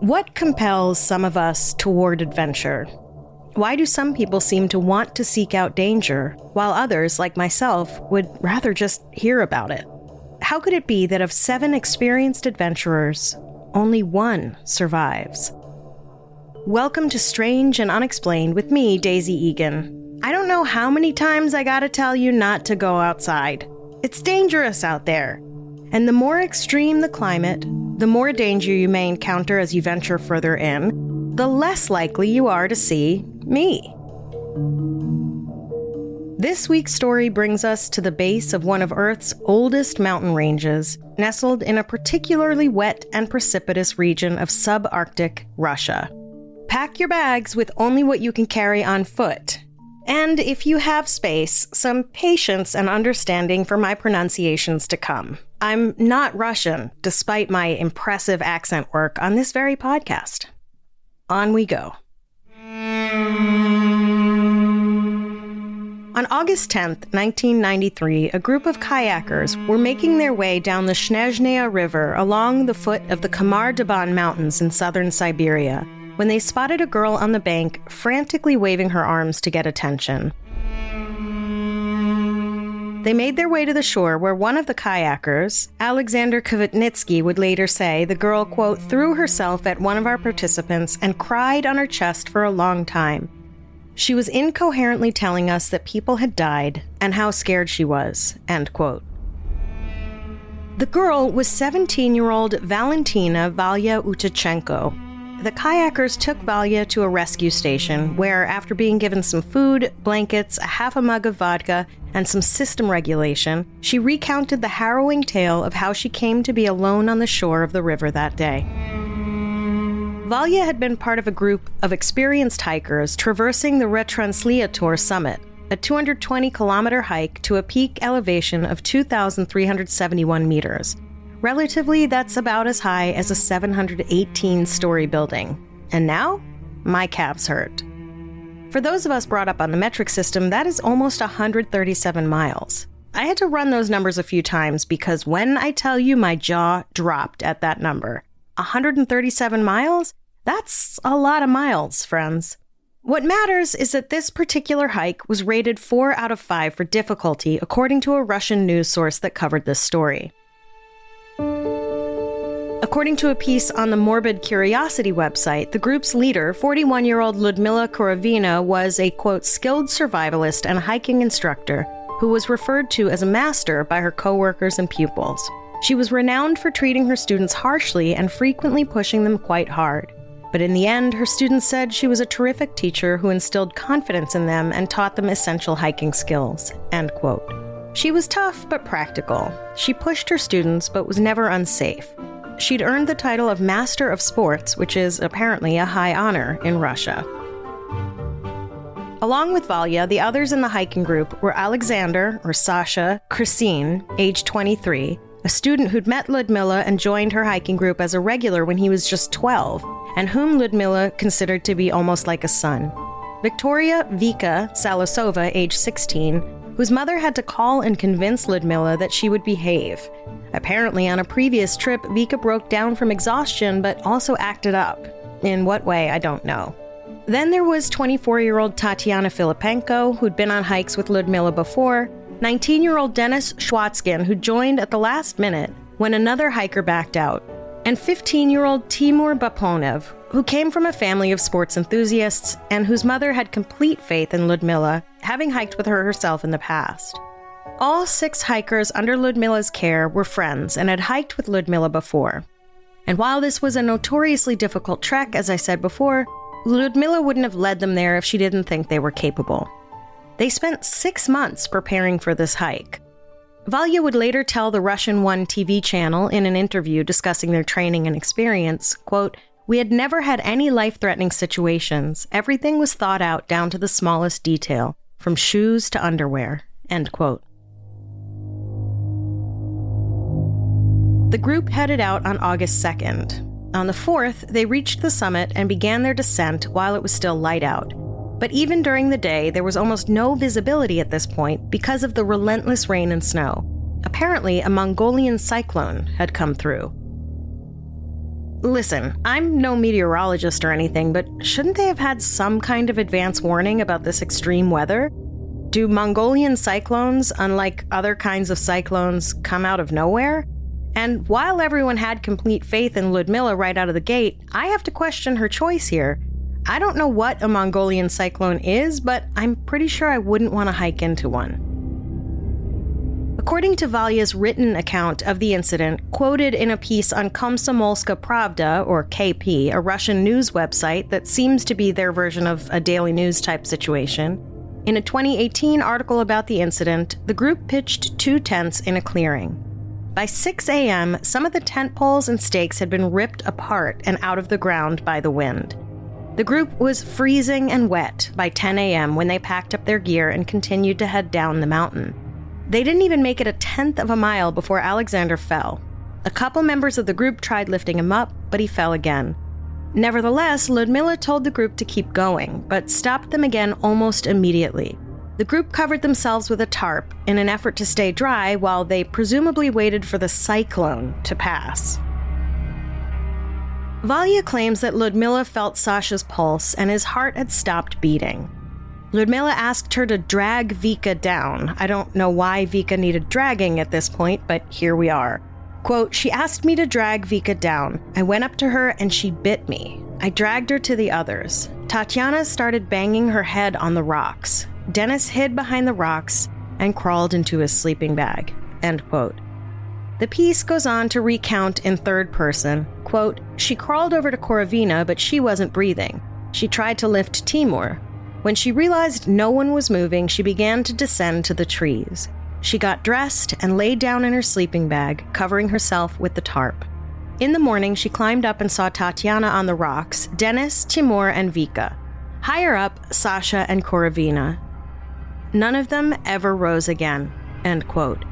What compels some of us toward adventure? Why do some people seem to want to seek out danger, while others, like myself, would rather just hear about it? How could it be that of 7 experienced adventurers, only 1 survives? Welcome to Strange and Unexplained with me, Daisy Egan. I don't know how many times I gotta tell you not to go outside. It's dangerous out there. And the more extreme the climate, the more danger you may encounter as you venture further in, the less likely you are to see me. This week's story brings us to the base of one of Earth's oldest mountain ranges, nestled in a particularly wet and precipitous region of subarctic Russia. Pack your bags with only what you can carry on foot. And if you have space, some patience and understanding for my pronunciations to come. I'm not Russian, despite my impressive accent work on this very podcast. On we go. On August 10th, 1993, a group of kayakers were making their way down the Snezhnaya River along the foot of the Khamar Daban mountains in southern Siberia, when they spotted a girl on the bank frantically waving her arms to get attention. They made their way to the shore where one of the kayakers, Alexander Kvitnitsky, would later say the girl, quote, threw herself at one of our participants and cried on her chest for a long time. She was incoherently telling us that people had died and how scared she was, end quote. The girl was 17-year-old Valentina Valya Utachenko. The kayakers took Valya to a rescue station where, after being given some food, blankets, a half a mug of vodka, and some system regulation, she recounted the harrowing tale of how she came to be alone on the shore of the river that day. Valya had been part of a group of experienced hikers traversing the Retransliator summit, a 220-kilometer hike to a peak elevation of 2,371 meters. Relatively, that's about as high as a 718-story building. And now, my calves hurt. For those of us brought up on the metric system, that is almost 137 miles. I had to run those numbers a few times because when I tell you my jaw dropped at that number, 137 miles? That's a lot of miles, friends. What matters is that this particular hike was rated 4 out of 5 for difficulty, according to a Russian news source that covered this story. According to a piece on the Morbid Curiosity website, the group's leader, 41-year-old Lyudmila Kurovina, was a, quote, skilled survivalist and hiking instructor who was referred to as a master by her coworkers and pupils. She was renowned for treating her students harshly and frequently pushing them quite hard. But in the end, her students said she was a terrific teacher who instilled confidence in them and taught them essential hiking skills, end quote. She was tough but practical. She pushed her students but was never unsafe. She'd earned the title of Master of Sports, which is apparently a high honor in Russia. Along with Valya, the others in the hiking group were Alexander, or Sasha, Kristine, age 23, a student who'd met Lyudmila and joined her hiking group as a regular when he was just 12, and whom Lyudmila considered to be almost like a son. Victoria Vika Salasova, age 16, whose mother had to call and convince Lyudmila that she would behave. Apparently, on a previous trip, Vika broke down from exhaustion, but also acted up. In what way, I don't know. Then there was 24-year-old Tatiana Filipenko, who'd been on hikes with Lyudmila before, 19-year-old Denis Schwatskin, who joined at the last minute when another hiker backed out, and 15-year-old Timur Baponev, who came from a family of sports enthusiasts and whose mother had complete faith in Lyudmila, having hiked with her herself in the past. All 6 hikers under Lyudmila's care were friends and had hiked with Lyudmila before. And while this was a notoriously difficult trek, as I said before, Lyudmila wouldn't have led them there if she didn't think they were capable. They spent 6 months preparing for this hike. Valya would later tell the Russian One TV channel in an interview discussing their training and experience, quote, "We had never had any life-threatening situations. Everything was thought out down to the smallest detail, from shoes to underwear," end quote. The group headed out on August 2nd. On the 4th, they reached the summit and began their descent while it was still light out. But even during the day, there was almost no visibility at this point because of the relentless rain and snow. Apparently, a Mongolian cyclone had come through. Listen, I'm no meteorologist or anything, but shouldn't they have had some kind of advance warning about this extreme weather? Do Mongolian cyclones, unlike other kinds of cyclones, come out of nowhere? And while everyone had complete faith in Ludmilla right out of the gate, I have to question her choice here. I don't know what a Mongolian cyclone is, but I'm pretty sure I wouldn't want to hike into one. According to Valya's written account of the incident, quoted in a piece on Komsomolska Pravda, or KP, a Russian news website that seems to be their version of a daily news type situation, in a 2018 article about the incident, the group pitched 2 tents in a clearing. By 6 a.m., some of the tent poles and stakes had been ripped apart and out of the ground by the wind. The group was freezing and wet by 10 a.m. when they packed up their gear and continued to head down the mountain. They didn't even make it a 1/10 of a mile before Alexander fell. A couple members of the group tried lifting him up, but he fell again. Nevertheless, Ludmilla told the group to keep going, but stopped them again almost immediately. The group covered themselves with a tarp in an effort to stay dry while they presumably waited for the cyclone to pass. Valya claims that Ludmilla felt Sasha's pulse and his heart had stopped beating. Ludmilla asked her to drag Vika down. I don't know why Vika needed dragging at this point, but here we are. Quote, she asked me to drag Vika down. I went up to her and she bit me. I dragged her to the others. Tatiana started banging her head on the rocks. Dennis hid behind the rocks and crawled into his sleeping bag. End quote. The piece goes on to recount in third person, quote, she crawled over to Korovina, but she wasn't breathing. She tried to lift Timur. When she realized no one was moving, she began to descend to the trees. She got dressed and laid down in her sleeping bag, covering herself with the tarp. In the morning, she climbed up and saw Tatiana on the rocks, Dennis, Timur, and Vika. Higher up, Sasha and Korovina. None of them ever rose again. End quote.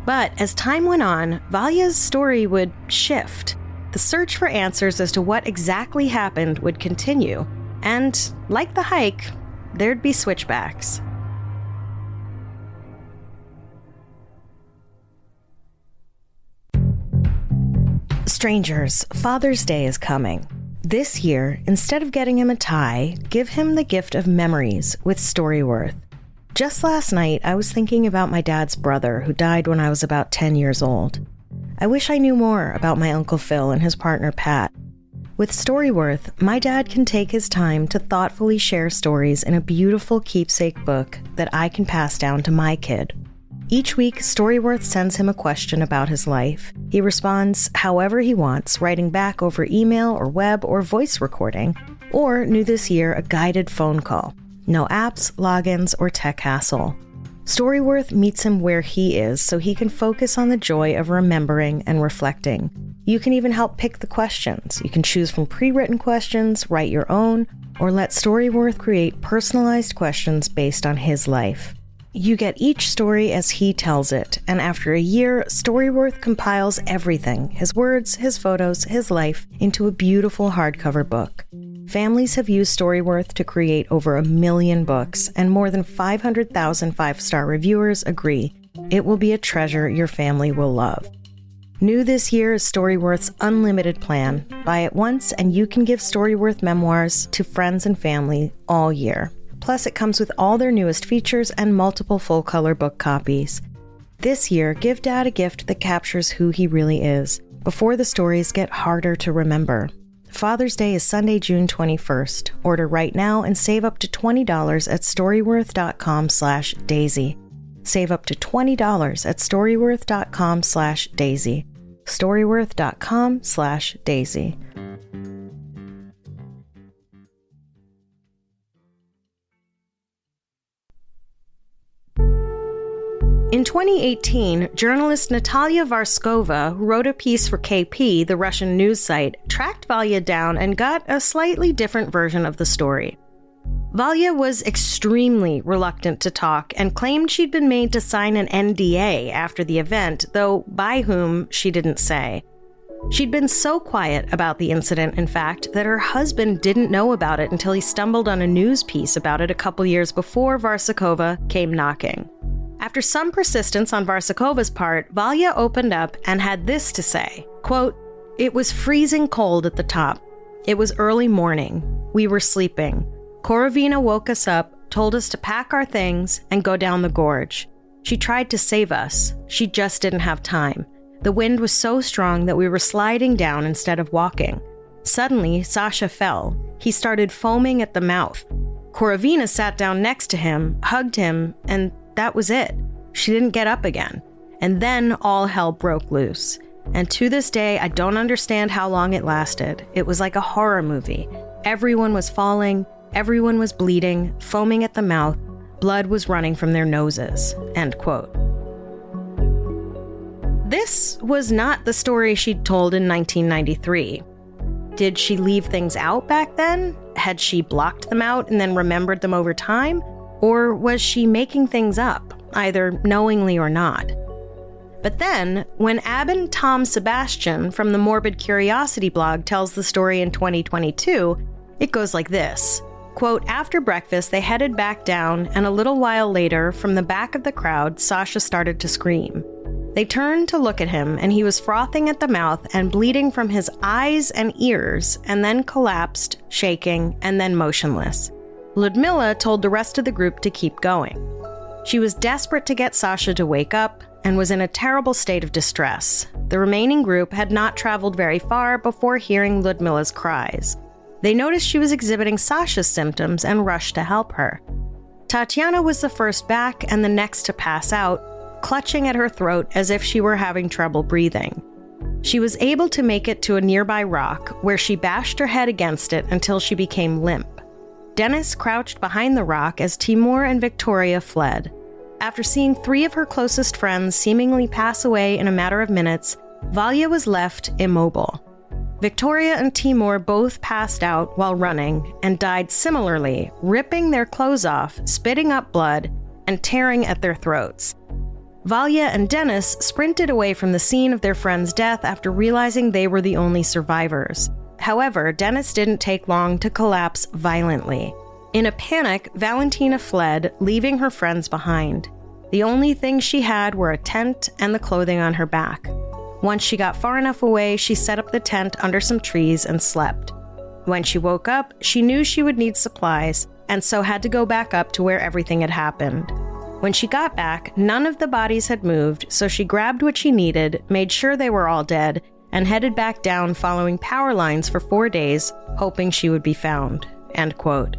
But as time went on, Valya's story would shift. The search for answers as to what exactly happened would continue. And, like the hike, there'd be switchbacks. Strangers, Father's Day is coming. This year, instead of getting him a tie, give him the gift of memories with Storyworth. Just last night, I was thinking about my dad's brother who died when I was about 10 years old. I wish I knew more about my Uncle Phil and his partner Pat. With Storyworth, my dad can take his time to thoughtfully share stories in a beautiful keepsake book that I can pass down to my kid. Each week, Storyworth sends him a question about his life. He responds however he wants, writing back over email or web or voice recording, or, new this year, a guided phone call. No apps, logins, or tech hassle. Storyworth meets him where he is so he can focus on the joy of remembering and reflecting. You can even help pick the questions. You can choose from pre-written questions, write your own, or let Storyworth create personalized questions based on his life. You get each story as he tells it, and after a year, Storyworth compiles everything, his words, his photos, his life, into a beautiful hardcover book. Families have used Storyworth to create over 1 million books, and more than 500,000 five-star reviewers agree it will be a treasure your family will love. New this year is Storyworth's unlimited plan. Buy it once and you can give Storyworth memoirs to friends and family all year. Plus, it comes with all their newest features and multiple full-color book copies. This year, give Dad a gift that captures who he really is, before the stories get harder to remember. Father's Day is Sunday, June 21st. Order right now and save up to $20 at storyworth.com/daisy. Save up to $20 at storyworth.com/daisy. storyworth.com/daisy. In 2018, journalist Natalia Varskova, who wrote a piece for KP, the Russian news site, tracked Valya down and got a slightly different version of the story. Valya was extremely reluctant to talk and claimed she'd been made to sign an NDA after the event, though by whom she didn't say. She'd been so quiet about the incident, in fact, that her husband didn't know about it until he stumbled on a news piece about it a couple years before Varsakova came knocking. After some persistence on Varsakova's part, Valya opened up and had this to say, quote, It was freezing cold at the top. It was early morning. We were sleeping. Korovina woke us up, told us to pack our things, and go down the gorge. She tried to save us. She just didn't have time. The wind was so strong that we were sliding down instead of walking. Suddenly, Sasha fell. He started foaming at the mouth. Korovina sat down next to him, hugged him, and that was it. She didn't get up again. And then all hell broke loose. And to this day, I don't understand how long it lasted. It was like a horror movie. Everyone was falling, everyone was bleeding, foaming at the mouth, blood was running from their noses." End quote. This was not the story she'd told in 1993. Did she leave things out back then? Had she blocked them out and then remembered them over time? Or was she making things up, either knowingly or not? But then, when Abin Tom Sebastian from the Morbid Curiosity blog tells the story in 2022, it goes like this. Quote, "After breakfast, they headed back down, and a little while later, from the back of the crowd, Sasha started to scream. They turned to look at him, and he was frothing at the mouth and bleeding from his eyes and ears, and then collapsed, shaking, and then motionless. Ludmila told the rest of the group to keep going. She was desperate to get Sasha to wake up, and was in a terrible state of distress. The remaining group had not traveled very far before hearing Ludmila's cries. They noticed she was exhibiting Sasha's symptoms and rushed to help her. Tatiana was the first back and the next to pass out, clutching at her throat as if she were having trouble breathing. She was able to make it to a nearby rock, where she bashed her head against it until she became limp. Dennis crouched behind the rock as Timur and Victoria fled. After seeing 3 of her closest friends seemingly pass away in a matter of minutes, Valya was left immobile. Victoria and Timur both passed out while running and died similarly, ripping their clothes off, spitting up blood, and tearing at their throats. Valya and Dennis sprinted away from the scene of their friend's death after realizing they were the only survivors. However, Dennis didn't take long to collapse violently. In a panic, Valentina fled, leaving her friends behind. The only things she had were a tent and the clothing on her back. Once she got far enough away, she set up the tent under some trees and slept. When she woke up, she knew she would need supplies, and so had to go back up to where everything had happened. When she got back, none of the bodies had moved, so she grabbed what she needed, made sure they were all dead, and headed back down following power lines for 4 days, hoping she would be found." End quote.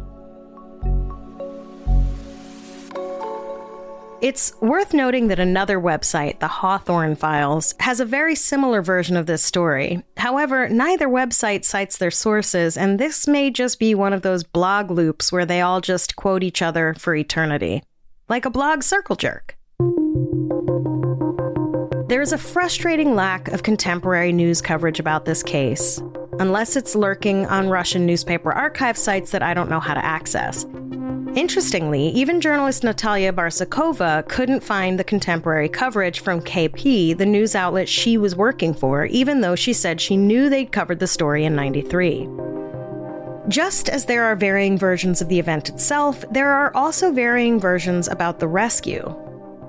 It's worth noting that another website, the Hawthorne Files, has a very similar version of this story. However, neither website cites their sources, and this may just be one of those blog loops where they all just quote each other for eternity. Like a blog circle jerk. There is a frustrating lack of contemporary news coverage about this case, unless it's lurking on Russian newspaper archive sites that I don't know how to access. Interestingly, even journalist Natalia Barsakova couldn't find the contemporary coverage from KP, the news outlet she was working for, even though she said she knew they'd covered the story in '93. Just as there are varying versions of the event itself, there are also varying versions about the rescue.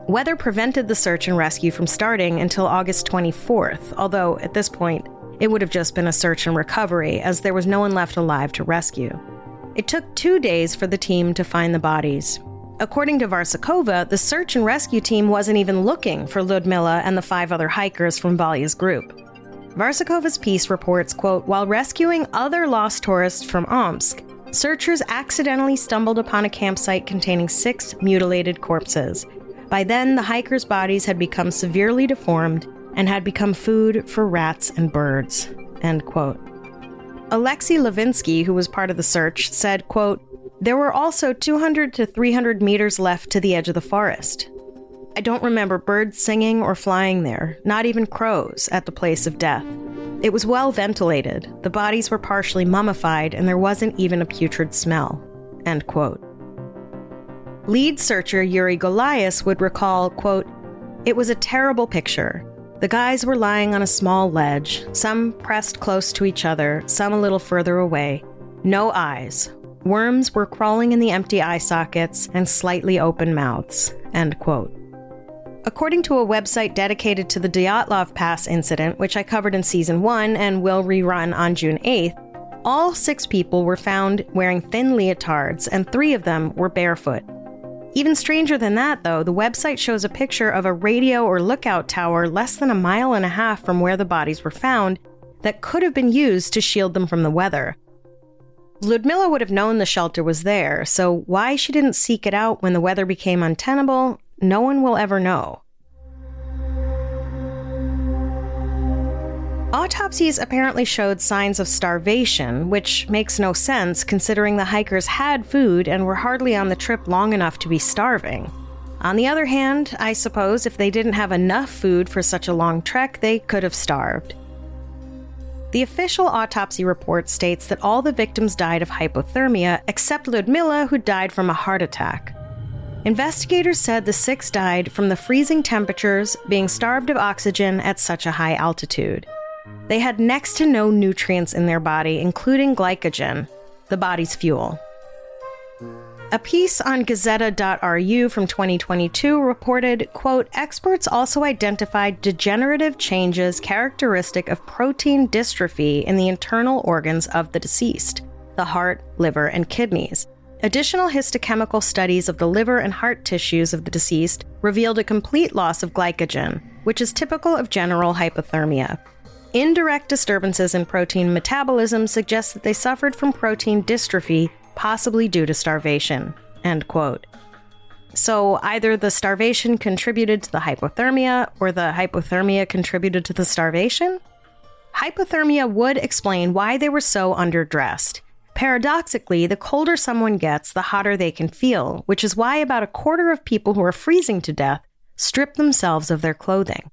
Weather prevented the search and rescue from starting until August 24th, although at this point, it would have just been a search and recovery, as there was no one left alive to rescue. It took 2 days for the team to find the bodies. According to Varsakova, the search and rescue team wasn't even looking for Ludmila and the 5 other hikers from Valya's group. Varsakova's piece reports, quote, "While rescuing other lost tourists from Omsk, searchers accidentally stumbled upon a campsite containing 6 mutilated corpses. By then, the hikers' bodies had become severely deformed and had become food for rats and birds." End quote. Alexei Levinsky, who was part of the search, said, quote, "There were also 200 to 300 meters left to the edge of the forest. I don't remember birds singing or flying there, not even crows, at the place of death. It was well ventilated, the bodies were partially mummified, and there wasn't even a putrid smell." End quote. Lead searcher Yuri Golias would recall, quote, "It was a terrible picture. The guys were lying on a small ledge, some pressed close to each other, some a little further away. No eyes. Worms were crawling in the empty eye sockets and slightly open mouths." End quote. According to a website dedicated to the Dyatlov Pass incident, which I covered in Season 1 and will rerun on June 8th, all 6 people were found wearing thin leotards, and 3 of them were barefoot. Even stranger than that, though, the website shows a picture of a radio or lookout tower less than 1.5 miles from where the bodies were found that could have been used to shield them from the weather. Ludmila would have known the shelter was there, so why she didn't seek it out when the weather became untenable, no one will ever know. Autopsies apparently showed signs of starvation, which makes no sense considering the hikers had food and were hardly on the trip long enough to be starving. On the other hand, I suppose if they didn't have enough food for such a long trek, they could have starved. The official autopsy report states that all the victims died of hypothermia, except Ludmila, who died from a heart attack. Investigators said the 6 died from the freezing temperatures, being starved of oxygen at such a high altitude. They had next to no nutrients in their body, including glycogen, the body's fuel. A piece on Gazeta.ru from 2022 reported, quote, experts also identified degenerative changes characteristic of protein dystrophy in the internal organs of the deceased, the heart, liver, and kidneys. Additional histochemical studies of the liver and heart tissues of the deceased revealed a complete loss of glycogen, which is typical of general hypothermia. Indirect disturbances in protein metabolism suggest that they suffered from protein dystrophy, possibly due to starvation, end quote. So either the starvation contributed to the hypothermia, or the hypothermia contributed to the starvation? Hypothermia would explain why they were so underdressed. Paradoxically, the colder someone gets, the hotter they can feel, which is why about 1/4 of people who are freezing to death strip themselves of their clothing.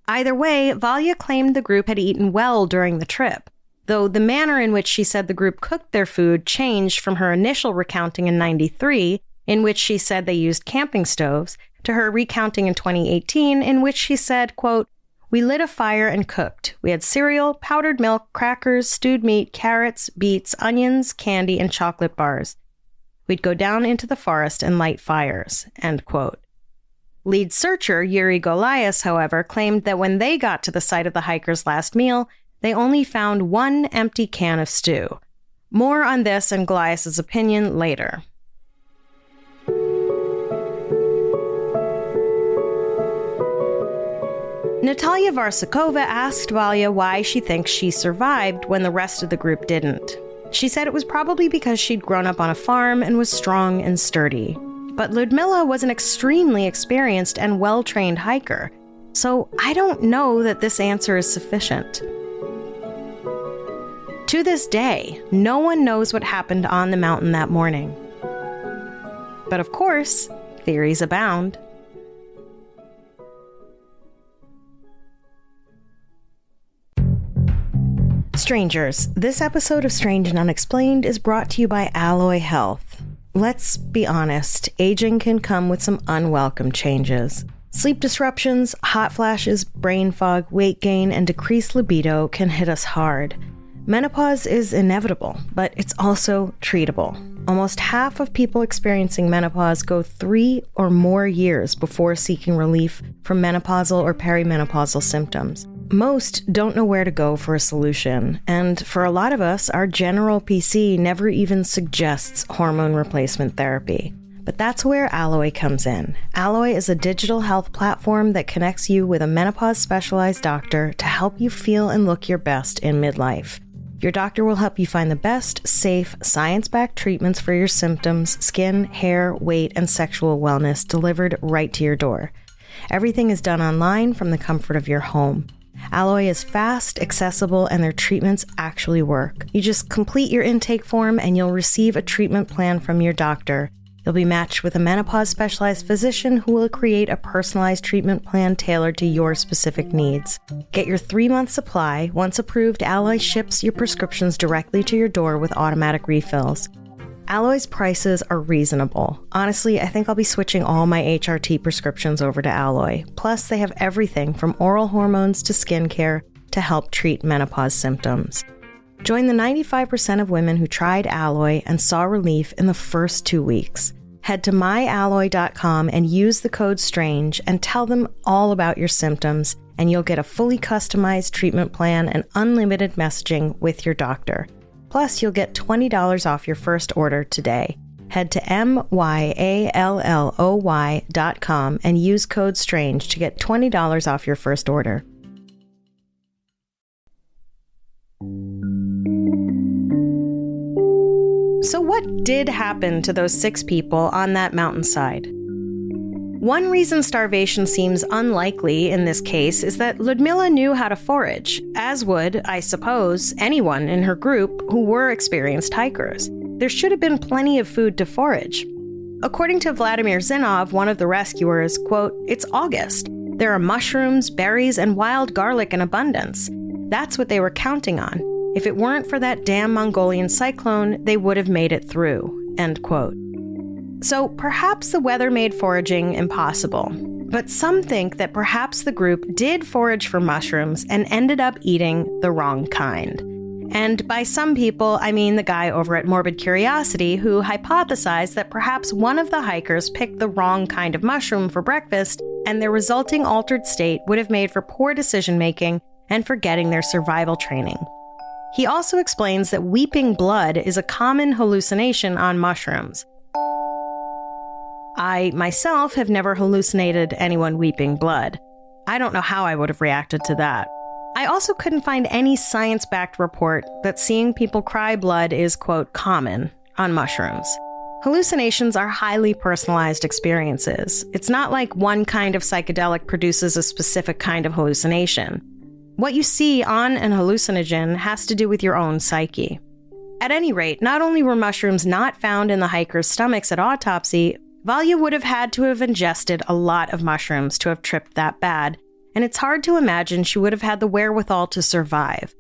Either way, Valya claimed the group had eaten well during the trip, though the manner in which she said the group cooked their food changed from her initial recounting in '93, in which she said they used camping stoves, to her recounting in 2018, in which she said, quote, we lit a fire and cooked. We had cereal, powdered milk, crackers, stewed meat, carrots, beets, onions, candy, and chocolate bars. We'd go down into the forest and light fires, end quote. Lead searcher Yuri Golias, however, claimed that when they got to the site of the hikers' last meal, they only found 1 empty can of stew. More on this and Golias' opinion later. Natalia Varsakova asked Valya why she thinks she survived when the rest of the group didn't. She said it was probably because she'd grown up on a farm and was strong and sturdy. But Ludmila was an extremely experienced and well-trained hiker, so I don't know that this answer is sufficient. To this day, no one knows what happened on the mountain that morning. But of course, theories abound. Strangers, this episode of Strange and Unexplained is brought to you by Alloy Health. Let's be honest, aging can come with some unwelcome changes. Sleep disruptions, hot flashes, brain fog, weight gain, and decreased libido can hit us hard. Menopause is inevitable, but it's also treatable. Almost half of people experiencing menopause go 3 or more years before seeking relief from menopausal or perimenopausal symptoms. Most don't know where to go for a solution, and for a lot of us, our general PC never even suggests hormone replacement therapy. But that's where Alloy comes in. Alloy is a digital health platform that connects you with a menopause-specialized doctor to help you feel and look your best in midlife. Your doctor will help you find the best, safe, science-backed treatments for your symptoms, skin, hair, weight, and sexual wellness delivered right to your door. Everything is done online from the comfort of your home. Alloy is fast, accessible, and their treatments actually work. You just complete your intake form and you'll receive a treatment plan from your doctor. You'll be matched with a menopause-specialized physician who will create a personalized treatment plan tailored to your specific needs. Get your 3-month supply. Once approved, Alloy ships your prescriptions directly to your door with automatic refills. Alloy's prices are reasonable. Honestly, I think I'll be switching all my HRT prescriptions over to Alloy. Plus, they have everything from oral hormones to skincare to help treat menopause symptoms. Join the 95% of women who tried Alloy and saw relief in the first 2 weeks. head to myalloy.com and use the code STRANGE and tell them all about your symptoms, and you'll get a fully customized treatment plan and unlimited messaging with your doctor. Plus, you'll get $20 off your first order today. Head to myalloy.com and use code STRANGE to get $20 off your first order. So what did happen to those 6 people on that mountainside? One reason starvation seems unlikely in this case is that Ludmila knew how to forage, as would, I suppose, anyone in her group who were experienced hikers. There should have been plenty of food to forage. According to Vladimir Zinov, one of the rescuers, quote, "It's August. There are mushrooms, berries, and wild garlic in abundance. That's what they were counting on. If it weren't for that damn Mongolian cyclone, they would have made it through," end quote. So perhaps the weather made foraging impossible. But some think that perhaps the group did forage for mushrooms and ended up eating the wrong kind. And by some people, I mean the guy over at Morbid Curiosity who hypothesized that perhaps one of the hikers picked the wrong kind of mushroom for breakfast, and their resulting altered state would have made for poor decision-making and forgetting their survival training. He also explains that weeping blood is a common hallucination on mushrooms. I, myself, have never hallucinated anyone weeping blood. I don't know how I would have reacted to that. I also couldn't find any science-backed report that seeing people cry blood is, quote, common on mushrooms. Hallucinations are highly personalized experiences. It's not like one kind of psychedelic produces a specific kind of hallucination. What you see on an hallucinogen has to do with your own psyche. At any rate, not only were mushrooms not found in the hikers' stomachs at autopsy, Valya would have had to have ingested a lot of mushrooms to have tripped that bad, and it's hard to imagine she would have had the wherewithal to survive.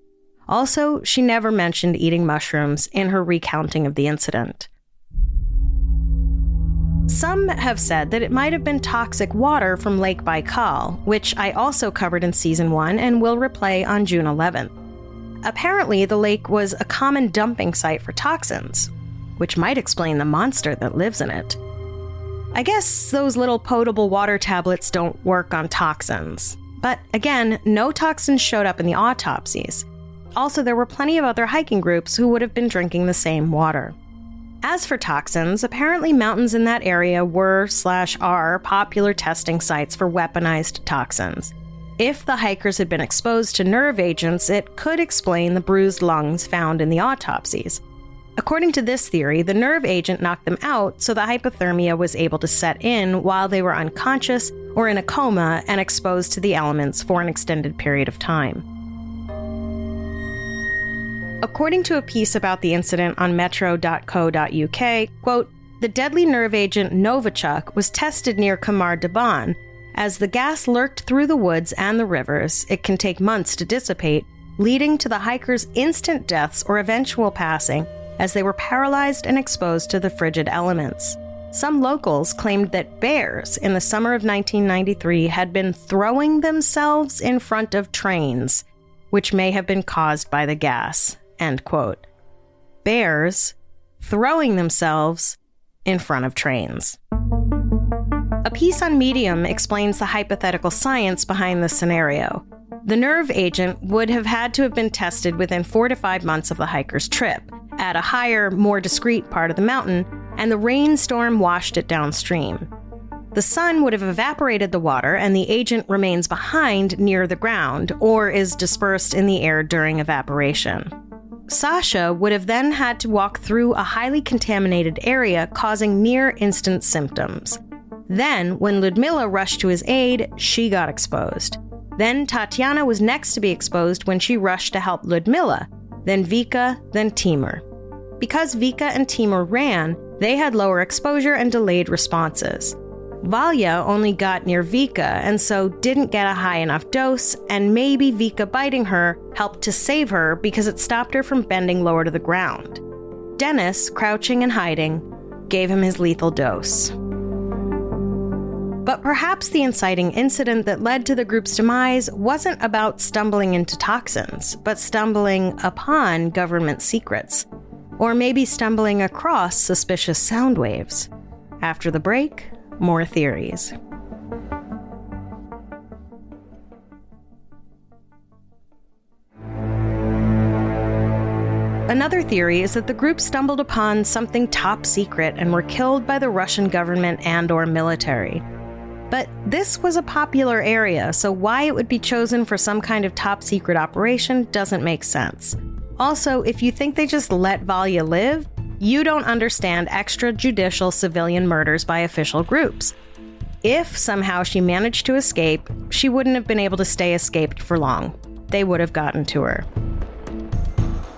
Also, she never mentioned eating mushrooms in her recounting of the incident. Some have said that it might have been toxic water from Lake Baikal, which I also covered in Season 1 and will replay on June 11th. Apparently, the lake was a common dumping site for toxins, which might explain the monster that lives in it. I guess those little potable water tablets don't work on toxins. But again, no toxins showed up in the autopsies. Also, there were plenty of other hiking groups who would have been drinking the same water. As for toxins, apparently mountains in that area were/are popular testing sites for weaponized toxins. If the hikers had been exposed to nerve agents, it could explain the bruised lungs found in the autopsies. According to this theory, the nerve agent knocked them out, so the hypothermia was able to set in while they were unconscious or in a coma and exposed to the elements for an extended period of time. According to a piece about the incident on metro.co.uk, quote, "The deadly nerve agent Novichok was tested near Khamar, Daban. As the gas lurked through the woods and the rivers, it can take months to dissipate, leading to the hikers' instant deaths or eventual passing, as they were paralyzed and exposed to the frigid elements. Some locals claimed that bears in the summer of 1993 had been throwing themselves in front of trains, which may have been caused by the gas," end quote. Bears throwing themselves in front of trains. A piece on Medium explains the hypothetical science behind this scenario. The nerve agent would have had to have been tested within 4 to 5 months of the hiker's trip, at a higher, more discreet part of the mountain, and the rainstorm washed it downstream. The sun would have evaporated the water, and the agent remains behind near the ground, or is dispersed in the air during evaporation. Sasha would have then had to walk through a highly contaminated area, causing near-instant symptoms. Then, when Ludmila rushed to his aid, she got exposed. Then Tatiana was next to be exposed when she rushed to help Ludmila, then Vika, then Timur. Because Vika and Timur ran, they had lower exposure and delayed responses. Valya only got near Vika and so didn't get a high enough dose, and maybe Vika biting her helped to save her because it stopped her from bending lower to the ground. Dennis, crouching and hiding, gave him his lethal dose. But perhaps the inciting incident that led to the group's demise wasn't about stumbling into toxins, but stumbling upon government secrets. Or maybe stumbling across suspicious sound waves. After the break, more theories. Another theory is that the group stumbled upon something top secret and were killed by the Russian government and/or military. But this was a popular area, so why it would be chosen for some kind of top secret operation doesn't make sense. Also, if you think they just let Valya live, you don't understand extrajudicial civilian murders by official groups. If somehow she managed to escape, she wouldn't have been able to stay escaped for long. They would have gotten to her.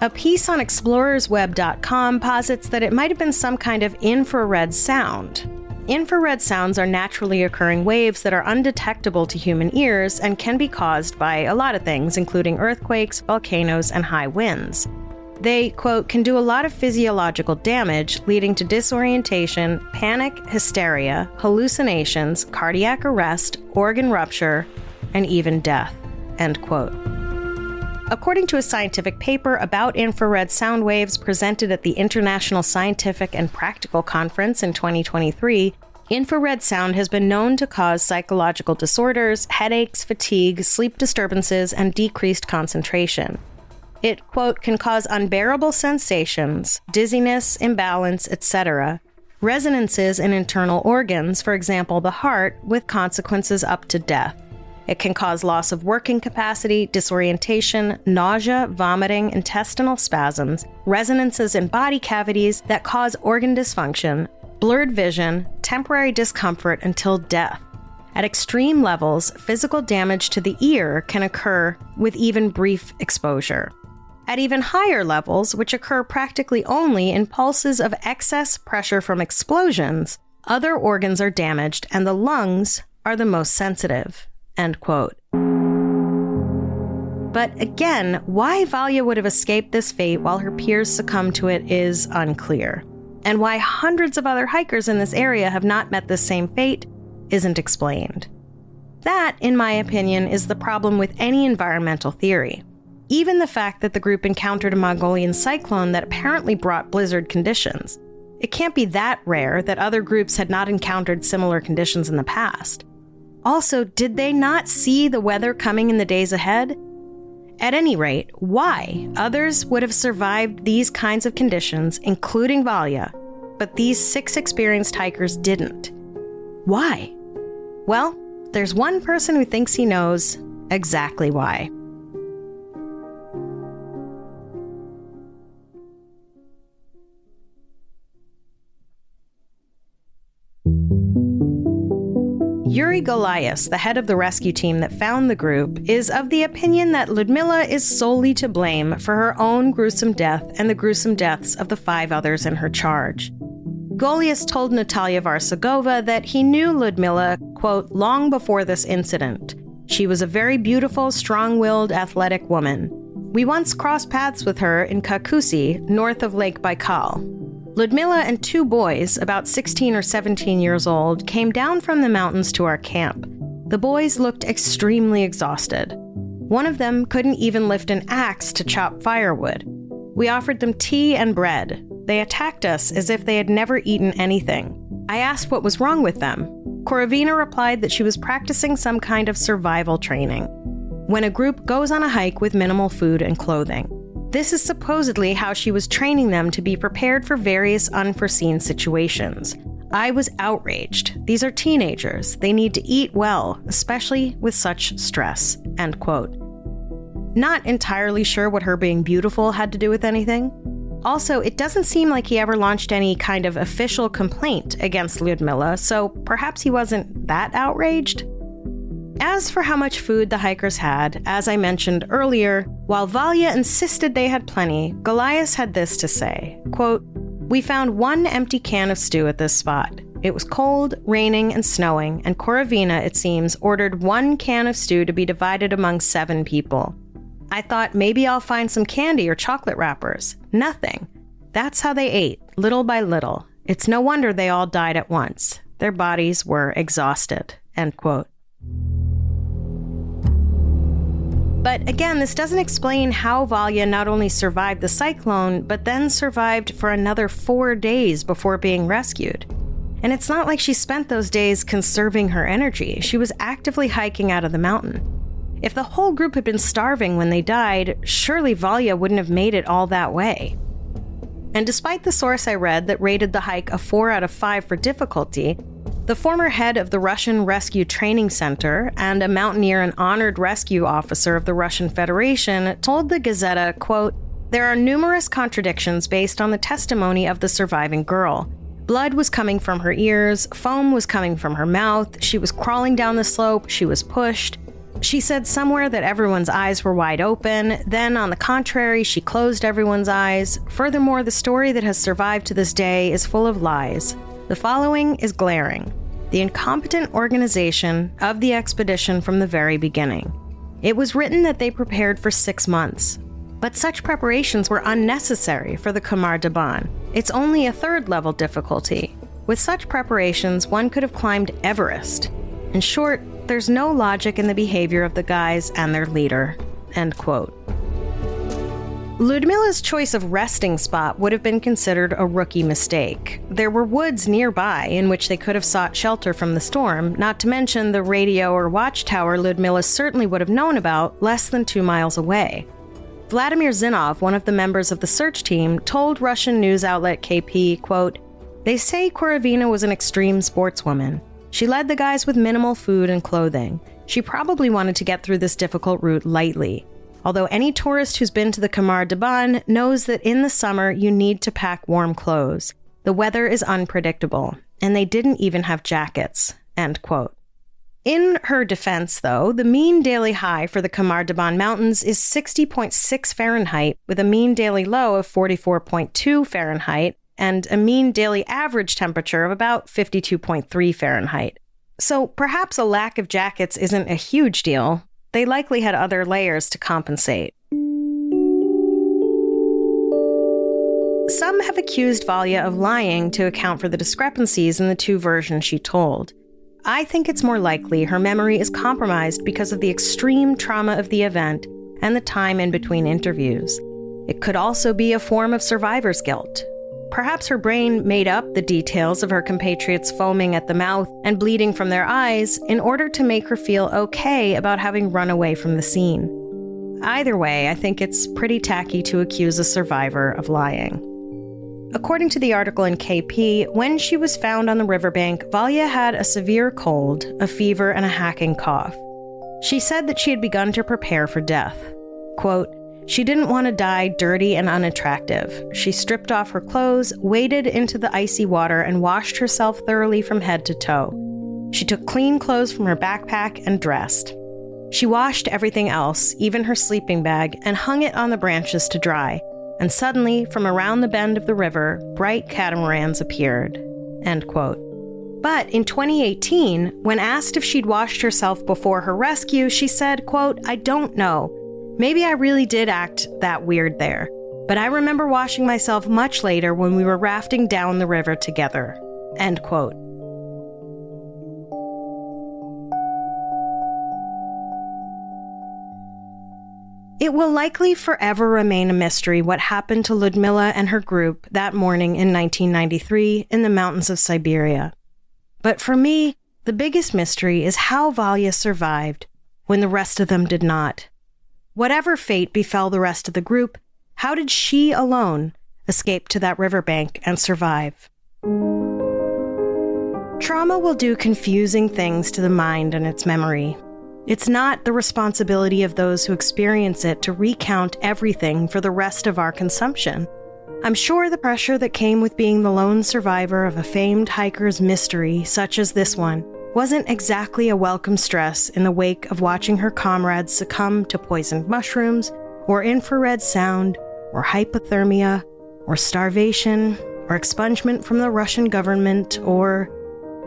A piece on explorersweb.com posits that it might have been some kind of infrared sound. Infrared sounds are naturally occurring waves that are undetectable to human ears and can be caused by a lot of things, including earthquakes, volcanoes, and high winds. They, quote, can do a lot of physiological damage, leading to disorientation, panic, hysteria, hallucinations, cardiac arrest, organ rupture, and even death, end quote. According to a scientific paper about infrared sound waves presented at the International Scientific and Practical Conference in 2023, infrared sound has been known to cause psychological disorders, headaches, fatigue, sleep disturbances, and decreased concentration. It, quote, can cause unbearable sensations, dizziness, imbalance, etc., resonances in internal organs, for example the heart, with consequences up to death. It can cause loss of working capacity, disorientation, nausea, vomiting, intestinal spasms, resonances in body cavities that cause organ dysfunction, blurred vision, temporary discomfort until death. At extreme levels, physical damage to the ear can occur with even brief exposure. At even higher levels, which occur practically only in pulses of excess pressure from explosions, other organs are damaged and the lungs are the most sensitive. End quote. But again, why Valya would have escaped this fate while her peers succumbed to it is unclear. And why hundreds of other hikers in this area have not met this same fate isn't explained. That, in my opinion, is the problem with any environmental theory. Even the fact that the group encountered a Mongolian cyclone that apparently brought blizzard conditions. It can't be that rare that other groups had not encountered similar conditions in the past. Also, did they not see the weather coming in the days ahead? At any rate, why others would have survived these kinds of conditions, including Valya, but these 6 experienced hikers didn't? Why? Well, there's one person who thinks he knows exactly why. Yuri Golias, the head of the rescue team that found the group, is of the opinion that Lyudmila is solely to blame for her own gruesome death and the gruesome deaths of the 5 others in her charge. Golias told Natalia Varsagova that he knew Lyudmila, quote, long before this incident. She was a very beautiful, strong-willed, athletic woman. We once crossed paths with her in Kakusy, north of Lake Baikal. Lyudmila and 2 boys, about 16 or 17 years old, came down from the mountains to our camp. The boys looked extremely exhausted. One of them couldn't even lift an axe to chop firewood. We offered them tea and bread. They attacked us as if they had never eaten anything. I asked what was wrong with them. Korovina replied that she was practicing some kind of survival training, when a group goes on a hike with minimal food and clothing. This is supposedly how she was training them to be prepared for various unforeseen situations. I was outraged. These are teenagers. They need to eat well, especially with such stress, end quote. Not entirely sure what her being beautiful had to do with anything. Also, it doesn't seem like he ever launched any kind of official complaint against Lyudmila, so perhaps he wasn't that outraged. As for how much food the hikers had, as I mentioned earlier, while Valya insisted they had plenty, Golias had this to say, quote, "We found 1 empty can of stew at this spot. It was cold, raining, and snowing, and Korovina, it seems, ordered 1 can of stew to be divided among 7 people. I thought maybe I'll find some candy or chocolate wrappers. Nothing. That's how they ate, little by little. It's no wonder they all died at once. Their bodies were exhausted," end quote. But again, this doesn't explain how Valya not only survived the cyclone, but then survived for another 4 days before being rescued. And it's not like she spent those days conserving her energy. She was actively hiking out of the mountain. If the whole group had been starving when they died, surely Valya wouldn't have made it all that way. And despite the source I read that rated the hike a 4 out of 5 for difficulty, the former head of the Russian Rescue Training Center and a mountaineer and honored rescue officer of the Russian Federation told the Gazeta, quote, "There are numerous contradictions based on the testimony of the surviving girl. Blood was coming from her ears, foam was coming from her mouth, she was crawling down the slope, she was pushed. She said somewhere that everyone's eyes were wide open, then on the contrary, she closed everyone's eyes. Furthermore, the story that has survived to this day is full of lies. The following is glaring. The incompetent organization of the expedition from the very beginning. It was written that they prepared for 6 months. But such preparations were unnecessary for the Khamar Daban. It's only a 3rd level difficulty. With such preparations, one could have climbed Everest. In short, there's no logic in the behavior of the guys and their leader." End quote. Ludmila's choice of resting spot would have been considered a rookie mistake. There were woods nearby in which they could have sought shelter from the storm, not to mention the radio or watchtower Ludmila certainly would have known about less than 2 miles away. Vladimir Zinov, one of the members of the search team, told Russian news outlet KP, quote, "They say Korovina was an extreme sportswoman. She led the guys with minimal food and clothing. She probably wanted to get through this difficult route lightly. Although any tourist who's been to the Khamar Daban knows that in the summer you need to pack warm clothes. The weather is unpredictable, and they didn't even have jackets." End quote. In her defense, though, the mean daily high for the Khamar Daban Mountains is 60.6 Fahrenheit, with a mean daily low of 44.2 Fahrenheit, and a mean daily average temperature of about 52.3 Fahrenheit. So perhaps a lack of jackets isn't a huge deal. They likely had other layers to compensate. Some have accused Valya of lying to account for the discrepancies in the 2 versions she told. I think it's more likely her memory is compromised because of the extreme trauma of the event and the time in between interviews. It could also be a form of survivor's guilt. Perhaps her brain made up the details of her compatriots foaming at the mouth and bleeding from their eyes in order to make her feel okay about having run away from the scene. Either way, I think it's pretty tacky to accuse a survivor of lying. According to the article in KP, when she was found on the riverbank, Valya had a severe cold, a fever, and a hacking cough. She said that she had begun to prepare for death. Quote, "She didn't want to die dirty and unattractive. She stripped off her clothes, waded into the icy water, and washed herself thoroughly from head to toe. She took clean clothes from her backpack and dressed. She washed everything else, even her sleeping bag, and hung it on the branches to dry. And suddenly, from around the bend of the river, bright catamarans appeared." End quote. But in 2018, when asked if she'd washed herself before her rescue, she said, quote, "I don't know. Maybe I really did act that weird there. But I remember washing myself much later when we were rafting down the river together." End quote. It will likely forever remain a mystery what happened to Ludmila and her group that morning in 1993 in the mountains of Siberia. But for me, the biggest mystery is how Valya survived when the rest of them did not. Whatever fate befell the rest of the group, how did she alone escape to that riverbank and survive? Trauma will do confusing things to the mind and its memory. It's not the responsibility of those who experience it to recount everything for the rest of our consumption. I'm sure the pressure that came with being the lone survivor of a famed hiker's mystery, such as this one, wasn't exactly a welcome stress in the wake of watching her comrades succumb to poisoned mushrooms, or infrared sound, or hypothermia, or starvation, or expungement from the Russian government, or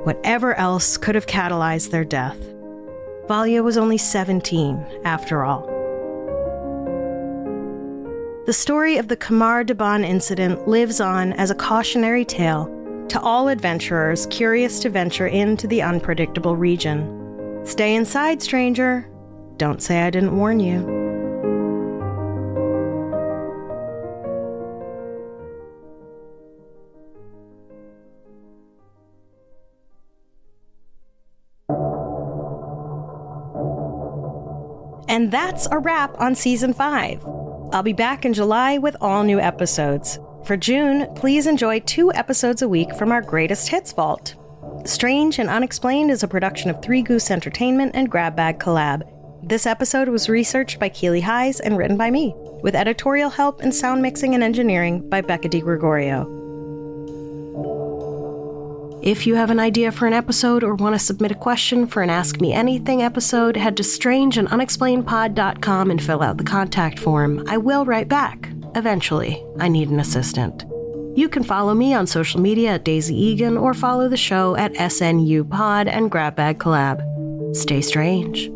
whatever else could have catalyzed their death. Valya was only 17, after all. The story of the Khamar Daban incident lives on as a cautionary tale to all adventurers curious to venture into the unpredictable region. Stay inside, stranger. Don't say I didn't warn you. And that's a wrap on Season 5. I'll be back in July with all new episodes. For June, please enjoy 2 episodes a week from our Greatest Hits Vault. Strange and Unexplained is a production of Three Goose Entertainment and Grab Bag Collab. This episode was researched by Keely Hayes and written by me, with editorial help and sound mixing and engineering by Becca DiGregorio. If you have an idea for an episode or want to submit a question for an Ask Me Anything episode, head to strangeandunexplainedpod.com and fill out the contact form. I will write back. Eventually. I need an assistant. You can follow me on social media at Daisy Egan or follow the show at SNU Pod and Grab Bag Collab. Stay strange.